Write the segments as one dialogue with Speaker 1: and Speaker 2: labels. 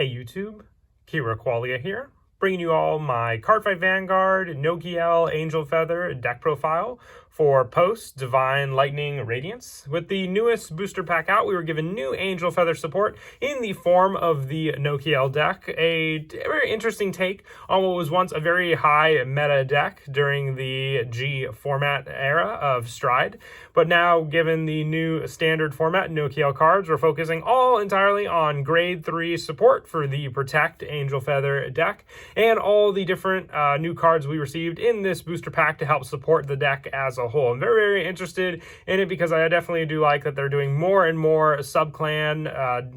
Speaker 1: Hey YouTube, Kira Qualia here, bringing you all my Cardfight Vanguard, Nokiel, Angel Feather deck profile for post Divine Lightning Radiance. With the newest booster pack out, we were given new Angel Feather support in the form of the Nokiel deck, a very interesting take on what was once a very high meta deck during the G format era of Stride, but now given the new standard format Nokiel cards, we're focusing all entirely on grade 3 support for the Protect Angel Feather deck and all the different new cards we received in this booster pack to help support the deck as a whole. I'm very, very interested in it because I definitely do like that they're doing more and more sub-clan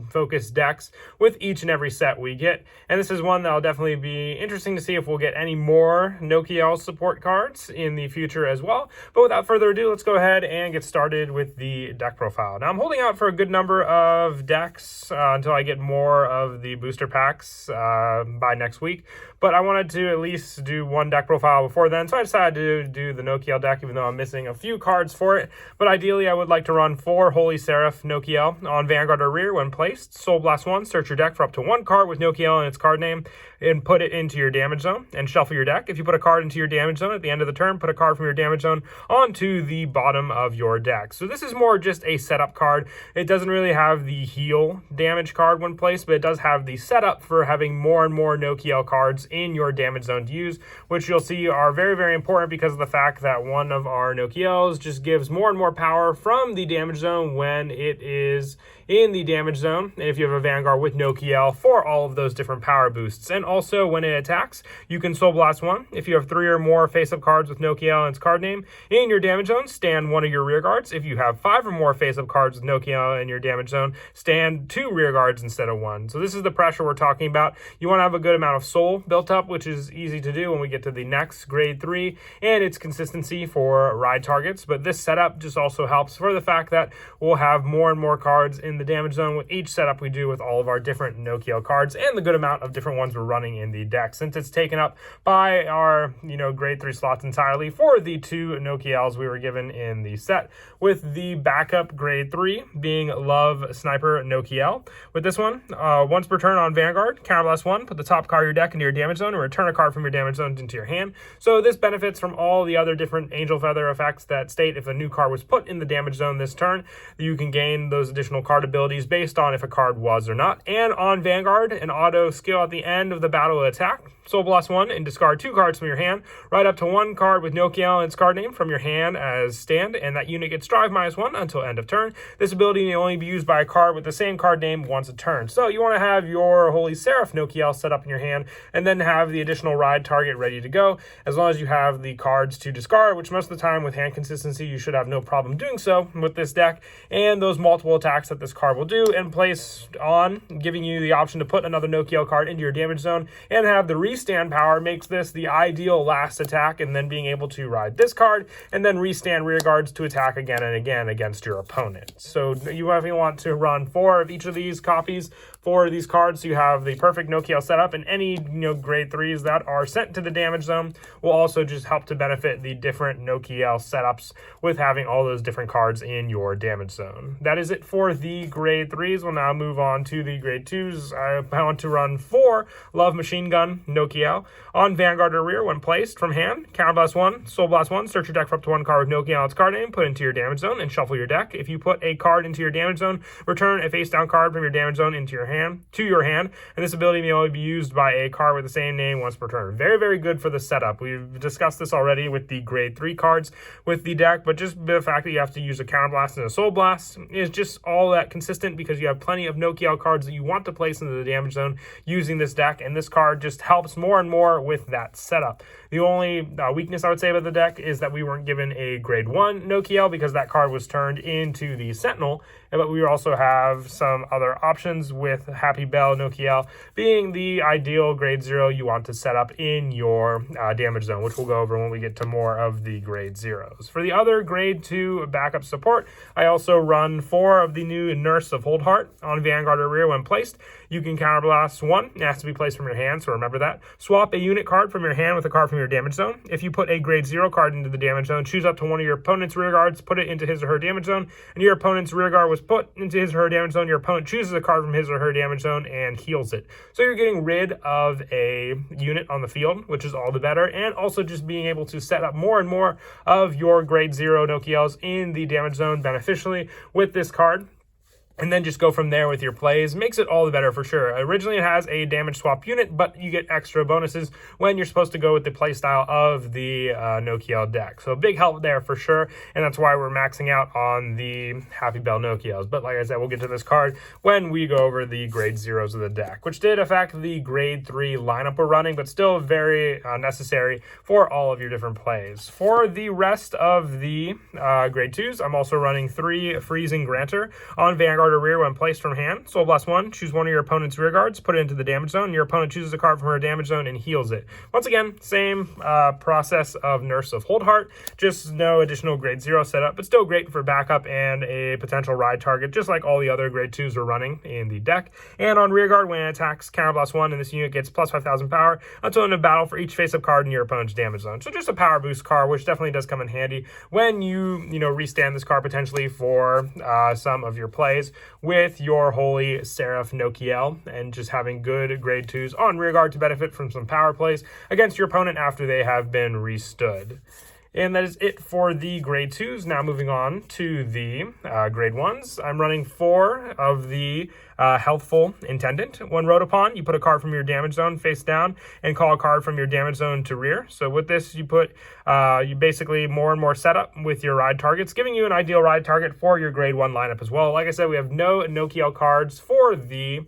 Speaker 1: focused decks with each and every set we get. And this is one that'll definitely be interesting to see if we'll get any more Nokiel support cards in the future as well. But without further ado, let's go ahead and get started with the deck profile. Now I'm holding out for a good number of decks until I get more of the booster packs by next week. But I wanted to at least do one deck profile before then, so I decided to do the Nokiel deck, even though I'm missing a few cards for it. But ideally, I would like to run 4 Holy Seraph Nokiel on Vanguard or Rear when placed. Soul Blast 1, search your deck for up to 1 card with Nokiel in its card name, and put it into your damage zone, and shuffle your deck. If you put a card into your damage zone at the end of the turn, put a card from your damage zone onto the bottom of your deck. So this is more just a setup card. It doesn't really have the heal damage card when placed, but it does have the setup for having more and more Nokiel cards in your damage zone to use, which you'll see are very, very important because of the fact that one of our Nokiels just gives more and more power from the damage zone when it is in the damage zone, and if you have a Vanguard with Nokiel for all of those different power boosts. And also when it attacks, you can Soul Blast 1. If you have 3 or more face-up cards with Nokiel in its card name in your damage zone, stand 1 of your rear guards. If you have 5 or more face-up cards with Nokiel in your damage zone, stand 2 rear guards instead of 1. So this is the pressure we're talking about. You want to have a good amount of soul built up, which is easy to do when we get to the next grade 3, and its consistency for ride targets. But this setup just also helps for the fact that we'll have more and more cards in the damage zone with each setup we do with all of our different Nokiel cards and the good amount of different ones we're running in the deck, since it's taken up by our grade 3 slots entirely for the 2 Nokiels we were given in the set, with the backup grade 3 being Love Sniper Nokiel. With this one, once per turn on Vanguard, counterblast 1, put the top card of your deck into your damage zone and return a card from your damage zone into your hand. So this benefits from all the other different Angel Feather effects that state if a new card was put in the damage zone this turn, you can gain those additional card abilities based on if a card was or not. And on Vanguard, an auto skill at the end of the battle will attack. Soul Blast 1 and discard 2 cards from your hand. Write up to 1 card with Nokiel in its card name from your hand as stand, and that unit gets drive -1 until end of turn. This ability may only be used by a card with the same card name once a turn. So you want to have your Holy Seraph Nokiel set up in your hand, and then have the additional ride target ready to go, as long as you have the cards to discard, which most of the time with hand consistency you should have no problem doing so with this deck, and those multiple attacks that this card will do, and place on, giving you the option to put another Nokiel card into your damage zone, and have the restand power makes this the ideal last attack, and then being able to ride this card, and then restand rear guards to attack again and again against your opponent. So you want to run 4 of each of these copies for these cards, so you have the perfect Nokiel setup, and any grade 3s that are sent to the damage zone will also just help to benefit the different Nokiel setups with having all those different cards in your damage zone. That is it for the grade 3s. We'll now move on to the grade 2s. I want to run 4 Love Machine Gun Nokiel on Vanguard or Rear when placed from hand. Counterblast 1, Soul Blast 1, search your deck for up to 1 card with Nokiel in its card name, put it into your damage zone, and shuffle your deck. If you put a card into your damage zone, return a face down card from your damage zone into your hand, and this ability may only be used by a card with the same name once per turn. Very, very good for the setup. We've discussed this already with the grade 3 cards with the deck, but just the fact that you have to use a Counterblast and a Soul Blast is just all that consistent because you have plenty of Nokiel cards that you want to place into the damage zone using this deck, and this card just helps more and more with that setup. The only weakness I would say about the deck is that we weren't given a grade 1 Nokiel because that card was turned into the Sentinel, but we also have some other options with Happy Bell Nokiel being the ideal grade 0 you want to set up in your damage zone, which we'll go over when we get to more of the grade 0s. For the other grade 2 backup support, I also run 4 of the new Nurse of Holdheart on Vanguard or Rear when placed. You can Counterblast 1, it has to be placed from your hand, so remember that. Swap a unit card from your hand with a card from your damage zone. If you put a grade 0 card into the damage zone, choose up to 1 of your opponent's rear guards, put it into his or her damage zone, and your opponent's rear guard was put into his or her damage zone, your opponent chooses a card from his or her damage zone and heals it. So you're getting rid of a unit on the field, which is all the better, and also just being able to set up more and more of your grade 0 No-Ki-Ls in the damage zone beneficially with this card. And then just go from there with your plays. Makes it all the better for sure. Originally, it has a damage swap unit, but you get extra bonuses when you're supposed to go with the playstyle of the No-Ki-L deck. So a big help there for sure, and that's why we're maxing out on the Happy Bell No-Ki-Ls. But like I said, we'll get to this card when we go over the grade 0s of the deck, which did affect the grade 3 lineup we're running, but still very necessary for all of your different plays. For the rest of the grade 2s, I'm also running 3 Freezing Grantor on Vanguard or rear when placed from hand. Soul Blast 1, choose one of your opponent's rear guards, put it into the damage zone. Your opponent chooses a card from her damage zone and heals it. Once again, same process of Nurse of Holdheart, just no additional grade 0 setup, but still great for backup and a potential ride target, just like all the other grade 2s we're running in the deck. And on rear guard, when it attacks, Counter Blast 1, and this unit gets plus 5,000 power until end of battle for each face-up card in your opponent's damage zone. So just a power boost card, which definitely does come in handy when you restand this card potentially for some of your plays with your Holy Seraph No-Ki-L, and just having good grade 2s on rearguard to benefit from some power plays against your opponent after they have been restood. And that is it for the grade 2s. Now moving on to the grade 1s. I'm running 4 of the Healthful Intendant. When rode upon, you put a card from your damage zone face down and call a card from your damage zone to rear. So with this, you put you basically more and more setup with your ride targets, giving you an ideal ride target for your grade 1 lineup as well. Like I said, we have no No-Ki-L cards for the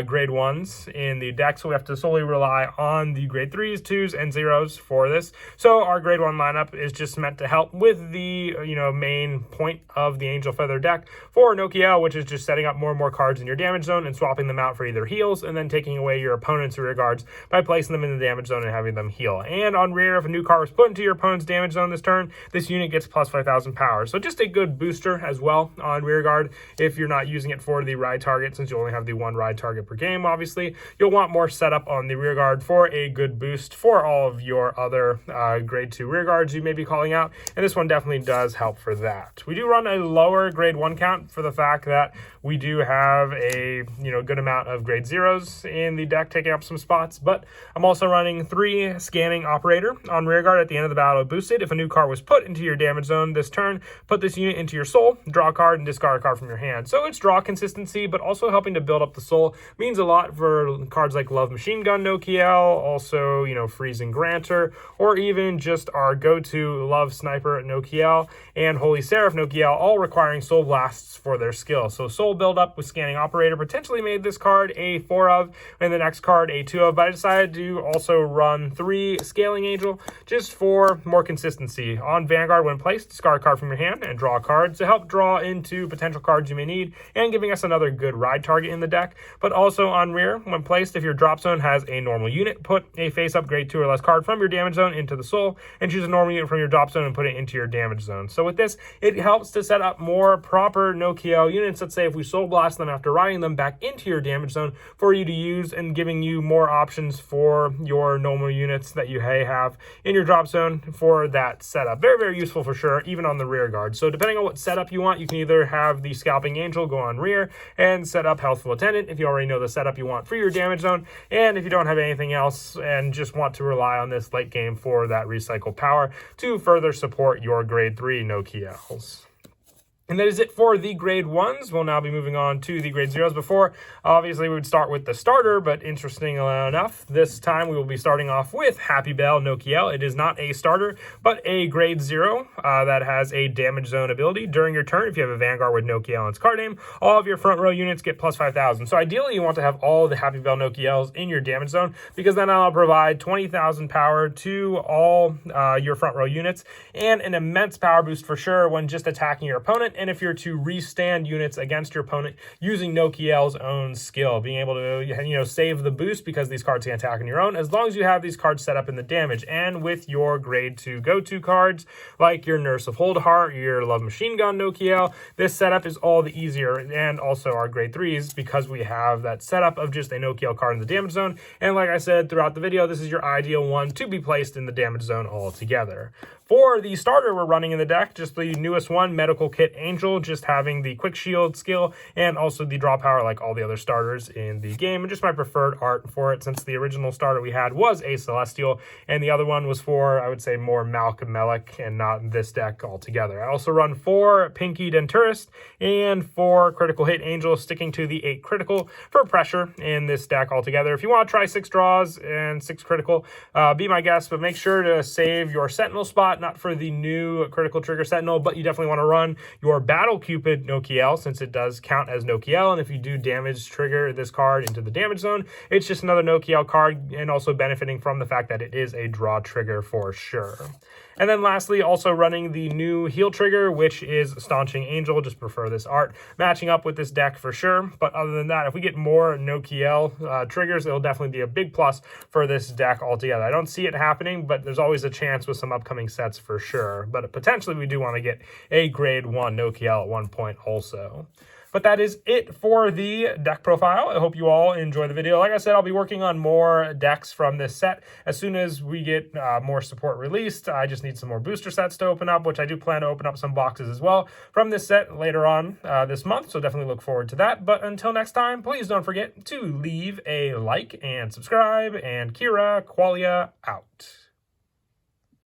Speaker 1: grade 1s in the deck, so we have to solely rely on the grade 3s, 2s, and 0s for this. So our grade 1 lineup is just meant to help with the main point of the Angel Feather deck for No-Ki-L, which is just setting up more and more cards in your damage zone and swapping them out for either heals, and then taking away your opponent's rear guards by placing them in the damage zone and having them heal. And on rear, if a new card was put into your opponent's damage zone this turn, this unit gets plus 5,000 power. So just a good booster as well on rear guard if you're not using it for the ride target, since you only have the 1 ride target per game. Obviously, you'll want more setup on the rear guard for a good boost for all of your other grade 2 rear guards you may be calling out, and this one definitely does help for that. We do run a lower grade 1 count for the fact that we do have a good amount of grade 0s in the deck taking up some spots, but I'm also running 3 Scanning Operator on rear guard. At the end of the battle boosted, if a new card was put into your damage zone this turn, put this unit into your soul, draw a card, and discard a card from your hand. So it's draw consistency, but also helping to build up the soul. Means a lot for cards like Love Machine Gun No-Ki-L, also Freezing Grantor, or even just our go-to Love Sniper No-Ki-L and Holy Seraph No-Ki-L, all requiring Soul Blasts for their skill. So soul build up with Scanning Operator potentially made this card a 4 of, and the next card a 2 of, but I decided to also run 3 Scaling Angel just for more consistency. On Vanguard, when placed, discard a card from your hand and draw a card to help draw into potential cards you may need, and giving us another good ride target in the deck. But also on rear, when placed, if your drop zone has a normal unit, put a face-up grade 2 or less card from your damage zone into the soul, and choose a normal unit from your drop zone and put it into your damage zone. So with this, it helps to set up more proper No-Ki-L units. Let's say if we Soul Blast them after riding them back into your damage zone for you to use, and giving you more options for your normal units that you have in your drop zone for that setup. Very, very useful for sure, even on the rear guard. So depending on what setup you want, you can either have the Scalping Angel go on rear and set up Healthful Attendant if you already know the setup you want for your damage zone, and if you don't have anything else and just want to rely on this late game for that recycle power to further support your grade 3 No-Ki-Ls. And that is it for the grade 1s. We'll now be moving on to the grade 0s. Before, obviously, we would start with the starter, but interesting enough, this time we will be starting off with Happy Bell No-Ki-L. It is not a starter, but a grade 0 that has a damage zone ability. During your turn, if you have a Vanguard with No-Ki-L in its card name, all of your front row units get plus 5,000. So ideally, you want to have all the Happy Bell No-Ki-Ls in your damage zone, because then I'll provide 20,000 power to all your front row units, and an immense power boost for sure when just attacking your opponent. And if you're to restand units against your opponent using No-Ki-L's own skill, being able to save the boost because these cards can attack on your own, as long as you have these cards set up in the damage. And with your grade 2 go-to cards like your Nurse of Holdheart, your Love Machine Gun No-Ki-L, this setup is all the easier. And also our grade 3s, because we have that setup of just a No-Ki-L card in the damage zone. And like I said throughout the video, this is your ideal one to be placed in the damage zone altogether. For the starter we're running in the deck, just the newest one, Medical Kit Angel, just having the Quick Shield skill and also the draw power like all the other starters in the game, and just my preferred art for it, since the original starter we had was a Celestial, and the other one was for, I would say, more Malcolm Melic and not this deck altogether. I also run 4 Pinky Denturist and 4 Critical Hit Angel, sticking to the 8 critical for pressure in this deck altogether. If you want to try 6 draws and 6 critical, be my guest, but make sure to save your Sentinel spot, not for the new critical trigger Sentinel, but you definitely want to run your Battle Cupid Nokiel, since it does count as Nokiel, and if you do damage trigger this card into the damage zone, it's just another Nokiel card, and also benefiting from the fact that it is a draw trigger for sure. And then lastly, also running the new heal trigger, which is Staunching Angel. Just prefer this art matching up with this deck for sure. But other than that, if we get more Nokiel triggers, it'll definitely be a big plus for this deck altogether. I don't see it happening, but there's always a chance with some upcoming sets for sure. But potentially we do want to get a grade 1 Nokiel at one point also. But that is it for the deck profile. I hope you all enjoy the video. Like I said, I'll be working on more decks from this set as soon as we get more support released. I just need some more booster sets to open up, which I do plan to open up some boxes as well from this set later on this month. So definitely look forward to that. But until next time, please don't forget to leave a like and subscribe. And Kira Qualia out.